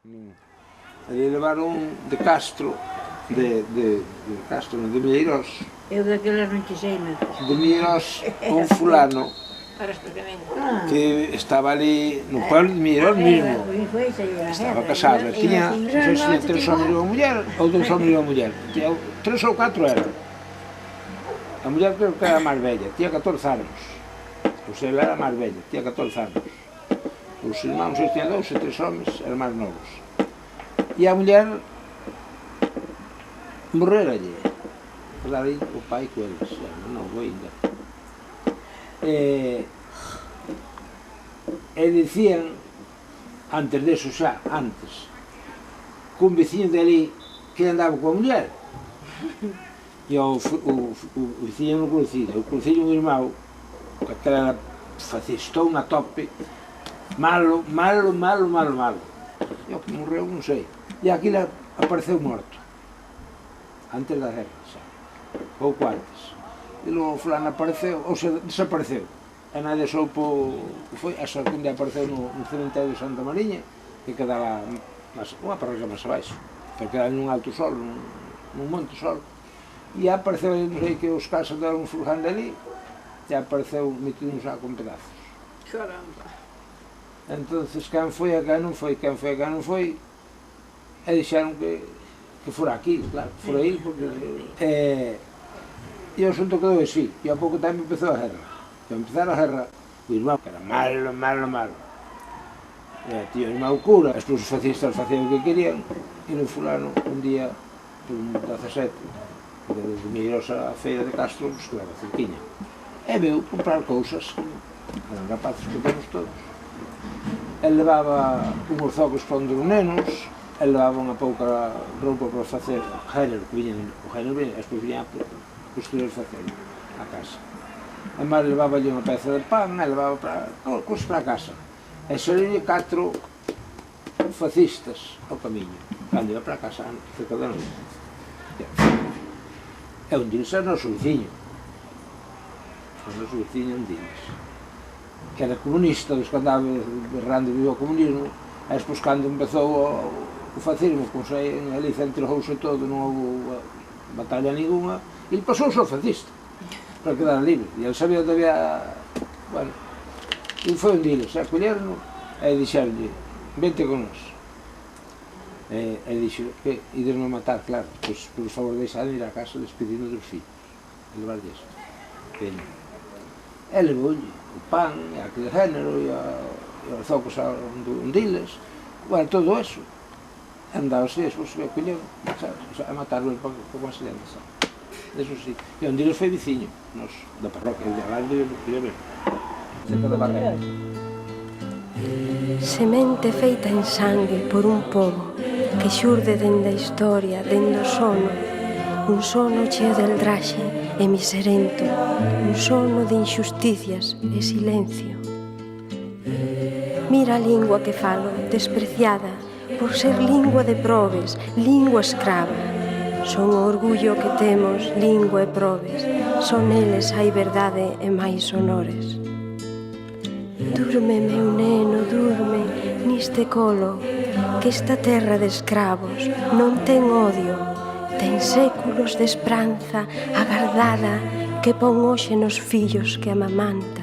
Ali levaron de Castro, de Castro, de Milleiros. Eu daquelas non te sei nada. De Milleiros, un fulano que estaba ali no pueblo de Milleiros mismo. Estaba casado, tiña, non sei se tiña 3 homens e unha muller, ou 2 homens e unha muller. 3 ou 4 eran. A muller creo que era máis bella, tiña 14 anos. Pois ela era máis bella, tiña 14 anos. Os irmáns tiñan 2 e 3 homens, eran máis novos. E a muller morreralle. Quedara aí o pai co eles, non vou ainda. E dicían, antes deso xa, antes, que un veciño de ali que andaba coa muller. E o veciño non conocido, eu conocido un irmão, que aquela facistón a tope, malo. E o que morreu non sei. E aquilo apareceu morto, antes da guerra, xa, pouco antes. E logo fulano apareceu, ou sea, desapareceu. E nadie soupo que foi, hasta que un día apareceu no cementerio de Santa Mariña, que quedaba unha parroquia máis abaixo, que quedaba nun alto sol, nun monte sol. E apareceu, non sei que os casas deron un fulgán de ali, e apareceu metido un saco en pedazos. Caramba. Entonces, quen foi e quen non foi, e dixeron que fora aquí, claro, fora aí, porque... E o asunto quedou así, e a pouco tempo empezou a guerra. E ao empezar a guerra, o irmão, que era malo, tío, o irmão cura, os fascistas facían o que querían, e no fulano, un día, por un 17, de Milleiros a feira de Castro, que leva cerquiña, e veu comprar cousas, eran rapaces pequenos todos. El levaba unhos zocos para onde os nenos, el levaba unha pouca roupa para facer género, que viñan, o género viña, despois viña para construir facer a casa. A máis levaba unha peza de pan, e levaba cousas para a casa. E saían 4 fascistas ao camiño, cando iba para a casa, cerca da noite. E un diles era o noso veciño. O noso veciño un diles. Que era comunista, que andaba berrando vivo o comunismo, e despois cando empezou o fascismo, ali centrouse todo, non houve batalla ninguna, e ele pasou ao fascista, para quedar libre, e ele sabía que había, bueno, e foi un diles, e collerno, e dixeronlle, vente con nós. E dixo, que iderme matar, claro, pois, por favor, deixade ir á casa despedindo dos fillos, e levarlle isto. E levoulle o pan, e aquele género, e os zocos a un diles, bueno, todo eso. Andaba así, despois se colleu, a matarlo para máis lenda, sabe? Eso sí. E un diles foi veciño, nos, da parroquia, de Alán de Villamel, cerca da Barrera. Semente feita en sangue por un pobo que xurde dende a historia, dende o sono, un sono cheo de eldraxe e miserento, un sono de injusticias e silencio. Mira a lingua que falo, despreciada, por ser lingua de probes, lingua escrava. Son o orgullo que temos, lingua e probes, son eles hai verdade e máis honores. Durme, meu neno, durme, niste colo, que esta terra de escravos non ten odio, ten séculos de esperanza agardada que pon hoxe nos fillos que amamanta.